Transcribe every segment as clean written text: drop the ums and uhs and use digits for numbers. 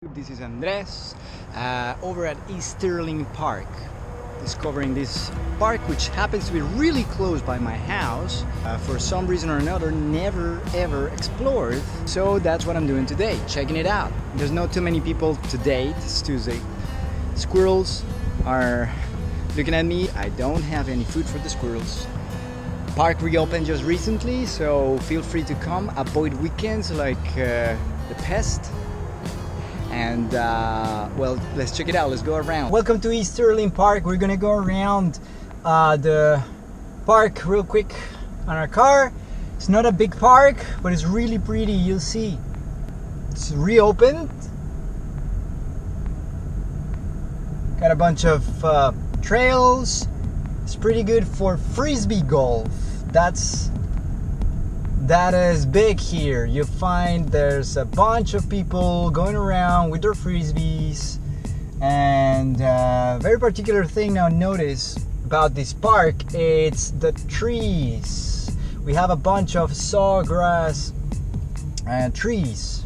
This is Andres over at Easterlin Park, discovering this park which happens to be really close by my house. For some reason or another, never ever explored. So that's what I'm doing today, checking it out. There's not too many people today, it's Tuesday. Squirrels are looking at me. I don't have any food for the squirrels. Park reopened just recently, so feel free to come. Avoid weekends like the pest. And well, let's check it out. Let's go around. Welcome to Easterlin Park. We're gonna go around the park real quick on our car. It's not a big park, but it's really pretty. You'll see. It's reopened. Got a bunch of trails. It's pretty good for frisbee golf. That is big here. You find there's a bunch of people going around with their frisbees, and very particular thing now notice about this park, it's the trees. We have a bunch of sawgrass trees,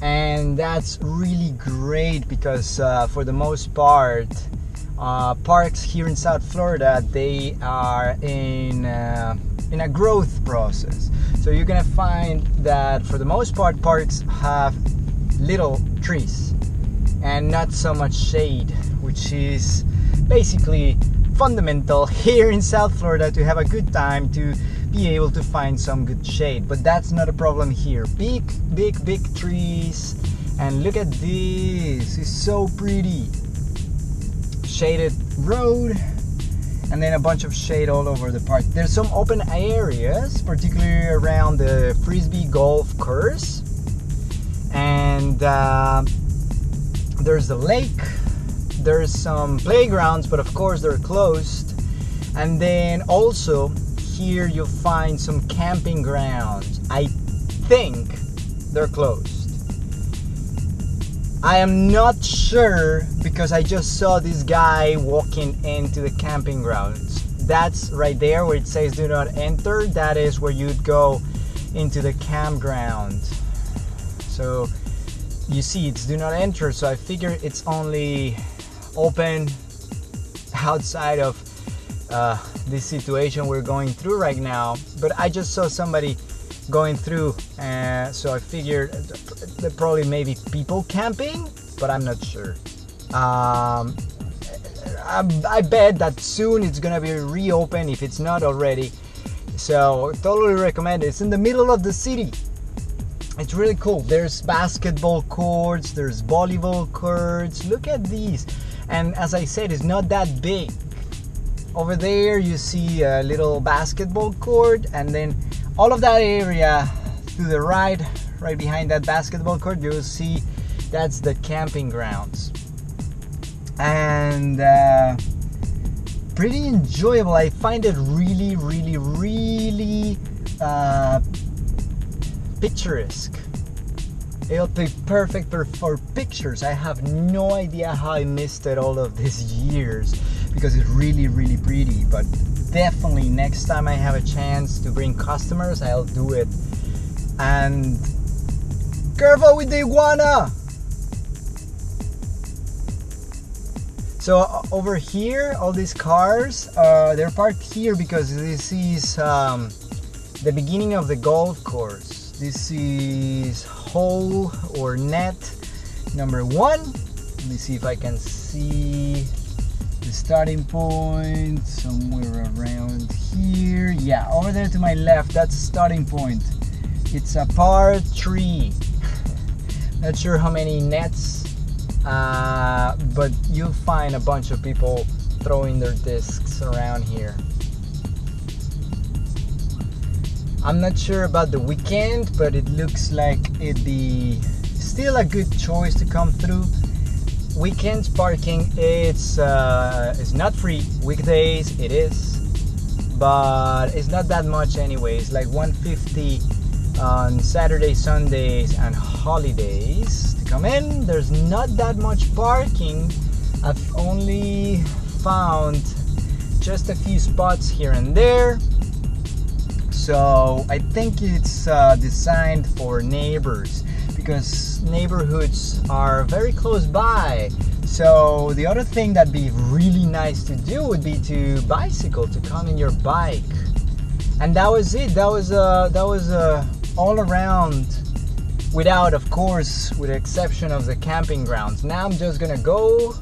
and that's really great because for the most part parks here in South Florida, they are in a growth process. So you're gonna find that for the most part parks have little trees and not so much shade, which is basically fundamental here in South Florida to have a good time, to be able to find some good shade. But that's not a problem here. Big trees, and look at this, it's so pretty. Shaded road, and then a bunch of shade all over the park. There's some open areas, particularly around the frisbee golf course, and there's the lake. There's some playgrounds, but of course they're closed. And then also here you'll find some camping grounds. I think they're closed. I am not sure because I just saw this guy walking into the camping grounds. That's right there where it says do not enter. That is where you'd go into the campground. So you see it's do not enter, so I figure it's only open outside of this situation we're going through right now. But I just saw somebody going through, so I figured there probably maybe people camping, but I'm not sure. I bet that soon it's gonna be reopened if it's not already. So totally recommend it. It's in the middle of the city. It's really cool. There's basketball courts, there's volleyball courts. Look at these. And as I said, it's not that big. Over there you see a little basketball court, and then all of that area to the right behind that basketball court, you'll see that's the camping grounds. And pretty enjoyable. I find it really picturesque. It'll be perfect for pictures. I have no idea how I missed it all of these years because it's really pretty. But definitely next time I have a chance to bring customers, I'll do it. And careful with the iguana. So over here, all these cars, they're parked here because this is the beginning of the golf course. This is hole or net number 1. Let me see if I can see the starting point somewhere around here. Yeah, over there to my left, that's the starting point. It's a par 3. Not sure how many nets, but you'll find a bunch of people throwing their discs around here. I'm not sure about the weekend, but it looks like it'd be still a good choice to come through. Weekends parking, it's not free. Weekdays it is, but it's not that much anyways. Like $150 on Saturdays, Sundays, and holidays to come in. There's not that much parking. I've only found just a few spots here and there. So I think it's designed for neighbors because neighborhoods are very close by. So the other thing that'd be really nice to do would be to bicycle, to come in your bike. And that was it. That was all around, without, of course, with the exception of the camping grounds. Now I'm just gonna go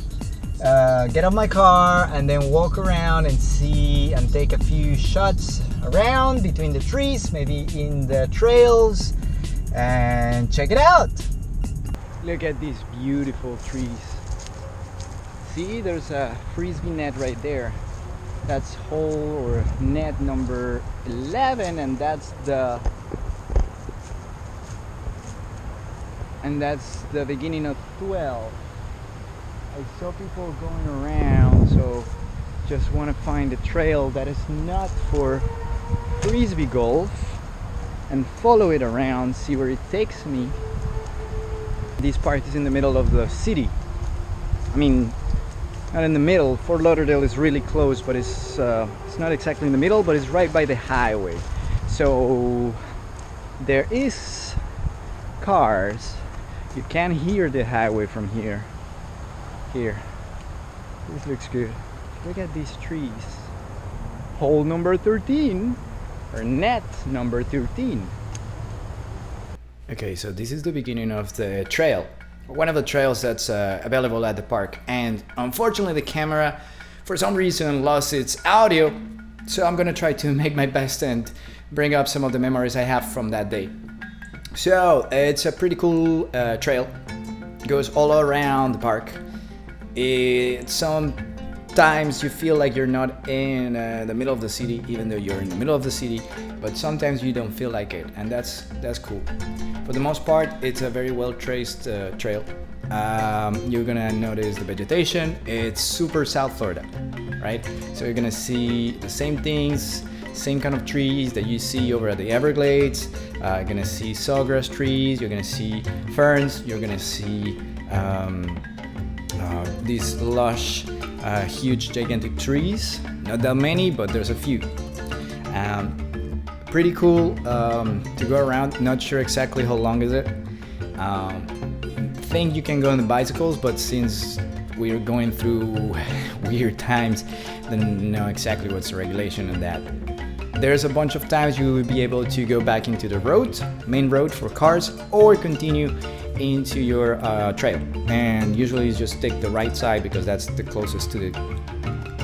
get out my car and then walk around and see and take a few shots around between the trees, maybe in the trails, and check it out. Look at these beautiful trees. See, there's a frisbee net right there. That's hole or net number 11, and that's the beginning of 12. I saw people going around, so just want to find a trail that is not for frisbee golf and follow it around, see where it takes me. This part is in the middle of the city. I mean, not in the middle. Fort Lauderdale is really close, but it's not exactly in the middle, but it's right by the highway. So there is cars. You can hear the highway from here. Here. This looks good. Look at these trees. Hole number 13, or net number 13. Okay, so this is the beginning of the trail. One of the trails that's available at the park, and unfortunately the camera for some reason lost its audio, so I'm gonna try to make my best and bring up some of the memories I have from that day. So it's a pretty cool trail. It goes all around the park. Sometimes you feel like you're not in the middle of the city, even though you're in the middle of the city, but sometimes you don't feel like it, and that's cool. For the most part, it's a very well traced trail. You're gonna notice the vegetation. It's super South Florida, right? So you're gonna see the same things, same kind of trees that you see over at the Everglades. You're gonna see sawgrass trees, you're gonna see ferns, you're gonna see these lush, huge, gigantic trees. Not that many, but there's a few. Pretty cool to go around. Not sure exactly how long is it. Think you can go on the bicycles, but since we're going through weird times, don't know exactly what's the regulation on that. There's a bunch of times you will be able to go back into the road, main road for cars, or continue into your trail. And usually you just take the right side because that's the closest to the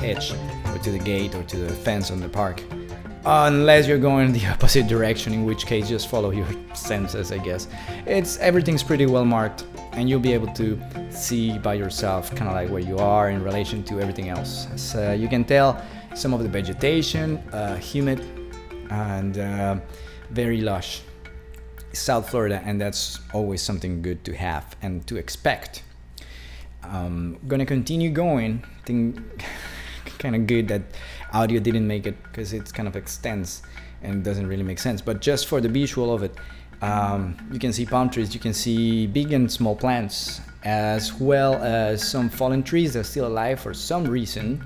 edge, or to the gate, or to the fence on the park. Unless you're going the opposite direction, in which case just follow your senses, I guess. Everything's pretty well marked, and you'll be able to see by yourself kind of like where you are in relation to everything else. As you can tell, some of the vegetation, humid and very lush. South Florida, and that's always something good to have and to expect. Gonna continue going. I think kind of good that audio didn't make it because it kind of extends and doesn't really make sense, but just for the visual of it, you can see palm trees, you can see big and small plants, as well as some fallen trees that are still alive for some reason,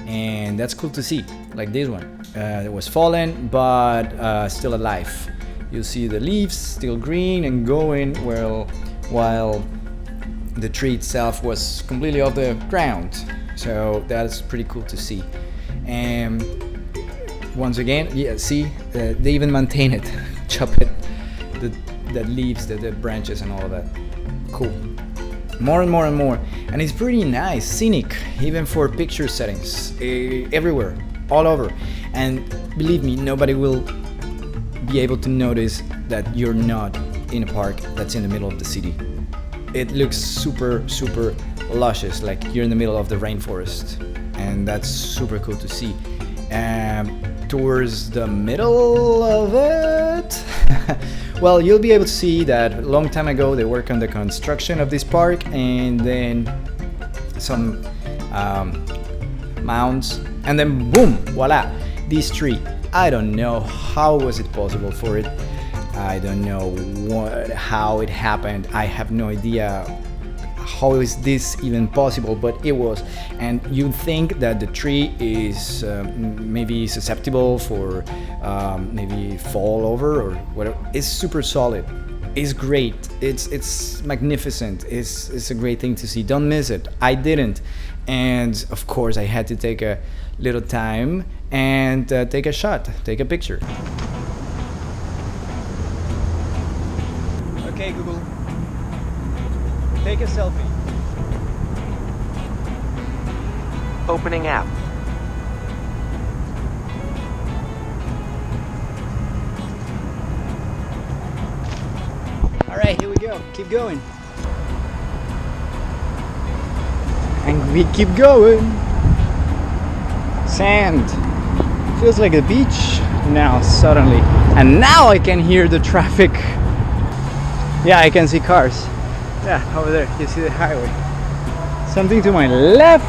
and that's cool to see, like this one. It was fallen but still alive. You'll see the leaves still green and going, while the tree itself was completely off the ground. So that's pretty cool to see. And once again, yeah, see, they even maintain it, chop it, the leaves, the branches and all of that. Cool. More and more and more. And it's pretty nice, scenic, even for picture settings, everywhere, all over. And believe me, nobody will be able to notice that you're not in a park that's in the middle of the city. It looks super, super luscious, like you're in the middle of the rainforest, and that's super cool to see. Towards the middle of it, well, you'll be able to see that a long time ago they worked on the construction of this park, and then some mounds, and then boom, voila, this tree. I don't know how was it possible for it. I don't know how it happened. I have no idea how is this even possible, but it was. And you'd think that the tree is maybe susceptible for maybe fall over or whatever. It's super solid. is great. It's magnificent. It's a great thing to see. Don't miss it. I didn't, and of course I had to take a little time and take a shot, take a picture. Okay, Google, take a selfie. Opening app. All right, here we go. Keep going. And we keep going. Sand. Feels like a beach now suddenly. And now I can hear the traffic. Yeah, I can see cars. Yeah, over there. You see the highway. Something to my left.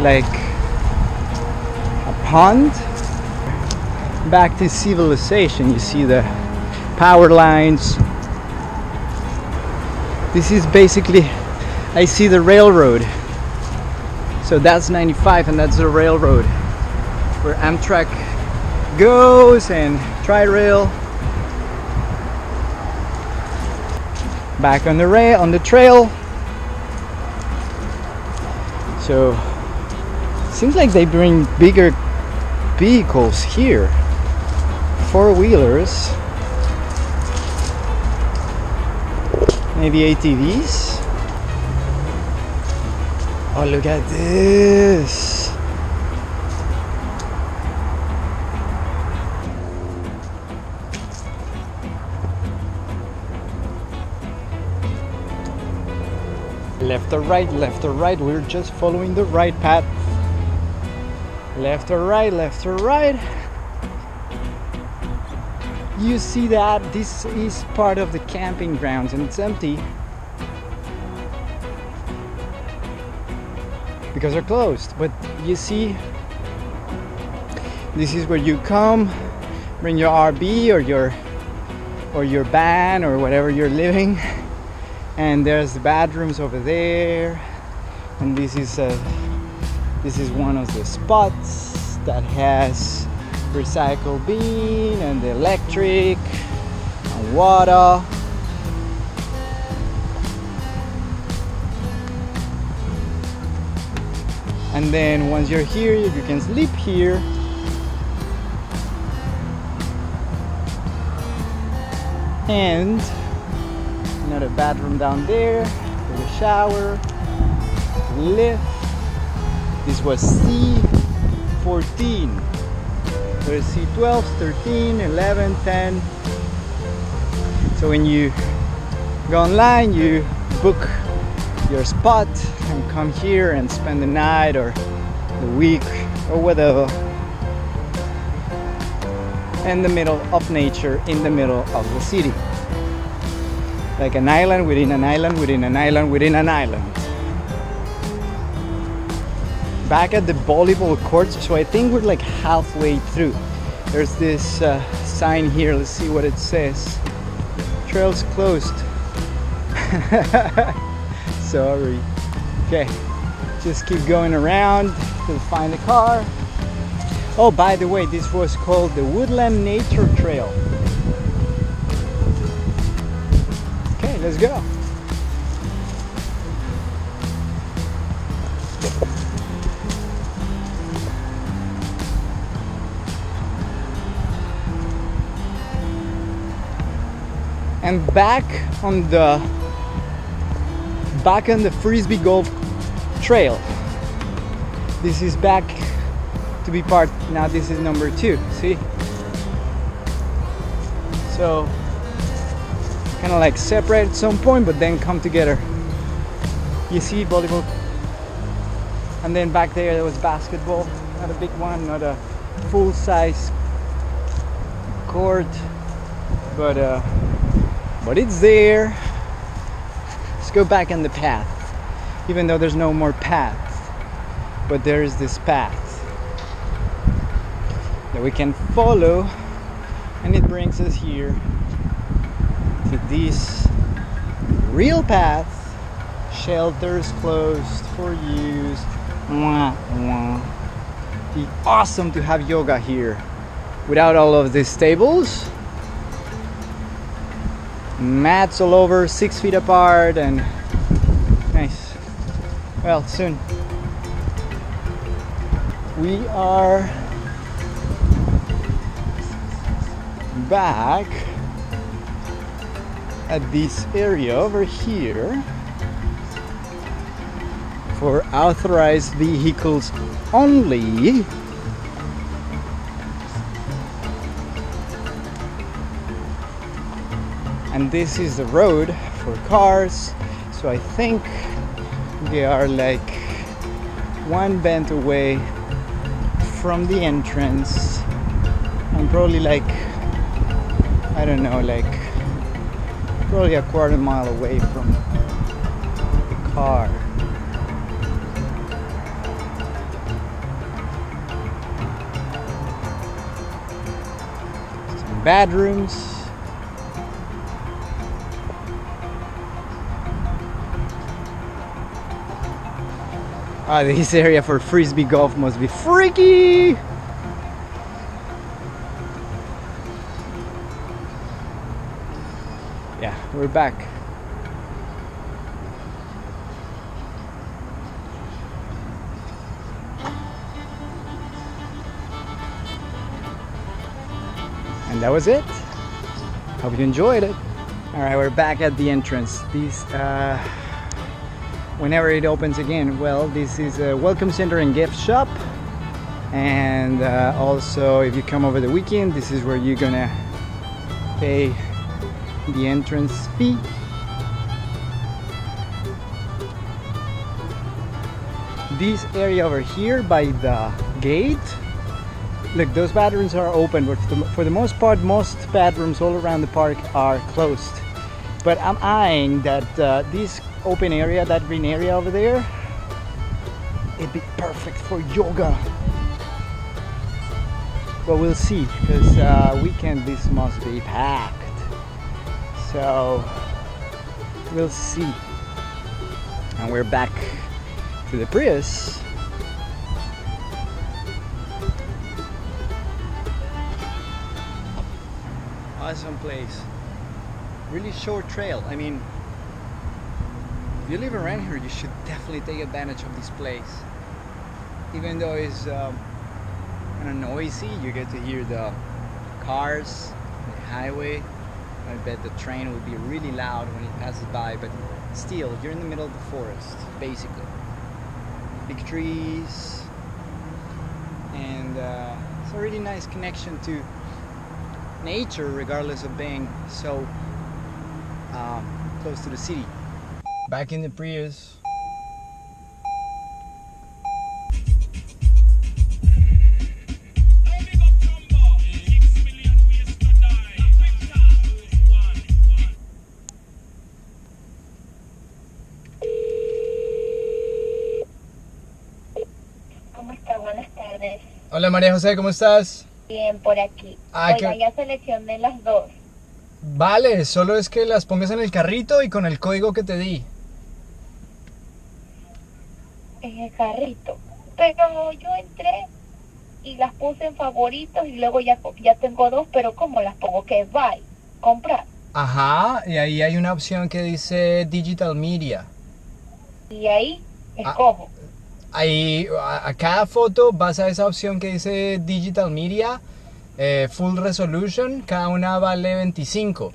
Like a pond. Back to civilization. You see the power lines. This is basically, I see the railroad. So that's 95 and that's the railroad where Amtrak goes and Tri-Rail. Back on the rail, on the trail. So seems like they bring bigger vehicles here. Four-wheelers, maybe ATVs. Oh, look at this. Left or right, left or right. We're just following the right path. Left or right, left or right. You see that this is part of the camping grounds and it's empty because they're closed. But you see, this is where you come, bring your RV or your van or whatever you're living, and there's the bathrooms over there, and this is one of the spots that has recycle bin and the electric and water. And then once you're here, you can sleep here. And another bathroom down there for the shower, lift. This was C14. There's C12, 13, 11, 10. So when you go online, you book your spot and come here and spend the night or the week or whatever in the middle of nature, in the middle of the city. Like an island within an island within an island within an island. Back at the volleyball courts, so I think we're like halfway through. There's this sign here, let's see what it says. Trails closed. Sorry. Okay, just keep going around to find a car. Oh, by the way, this was called the Woodland Nature Trail. Okay, let's go. And back on the Frisbee Golf Trail. This is back to be part. Now this is number 2. See? So kind of like separate at some point, but then come together. You see volleyball, and then back there was basketball. Not a big one, not a full-size court, but it's there. Let's go back on the path, even though there's no more path, but there is this path that we can follow, and it brings us here to this real path. Shelters closed for use. Mwah, mwah. Be awesome to have yoga here. without all of these tables. Mats all over, 6 feet apart, and nice. Well, soon we are back at this area over here for authorized vehicles only. And this is the road for cars, so I think they are like one bend away from the entrance. I'm probably like, I don't know, like probably a quarter mile away from the car. Some bedrooms. This area for frisbee golf must be freaky! Yeah, we're back. And that was it. Hope you enjoyed it. Alright, we're back at the entrance. These whenever it opens again, well, this is a welcome center and gift shop, and also if you come over the weekend, this is where you're gonna pay the entrance fee. This area over here by the gate, look, those bathrooms are open, but for the most part, most bathrooms all around the park are closed. But I'm eyeing that this open area, that green area over there, it'd be perfect for yoga. But we'll see, because weekend this must be packed. So we'll see. And we're back to the Prius. Awesome place. Really short trail. I mean, if you live around here, you should definitely take advantage of this place. Even though it's kind of noisy, you get to hear the cars, the highway. I bet the train will be really loud when it passes by, but still, you're in the middle of the forest, basically. Big trees, and it's a really nice connection to nature, regardless of being so close to the city. Back in the Prius. ¿Cómo está? Buenas tardes. Hola María José, ¿cómo estás? Bien, por aquí. Oiga, ya seleccioné las dos. Vale, solo es que las pongas en el carrito y con el código que te di. En el carrito. Pero yo entré y las puse en favoritos y luego ya tengo dos, pero ¿cómo las pongo? Que buy, comprar. Ajá, y ahí hay una opción que dice Digital Media. Y ahí escojo. Ahí, a cada foto vas a esa opción que dice Digital Media, Full Resolution, cada una vale 25.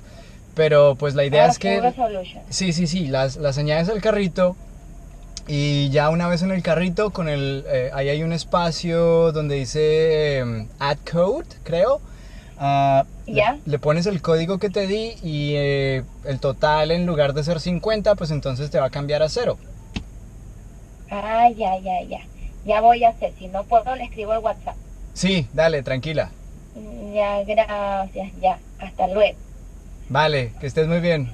Pero pues la idea es que... Full Resolution. Sí, las añades al carrito. Y ya una vez en el carrito, con ahí hay un espacio donde dice Add Code, creo. ¿Ya? Le pones el código que te di y el total, en lugar de ser 50, pues entonces te va a cambiar a 0. Ah, ya. Ya voy a hacer. Si no puedo, le escribo al WhatsApp. Sí, dale, tranquila. Ya, gracias. Ya. Hasta luego. Vale, que estés muy bien.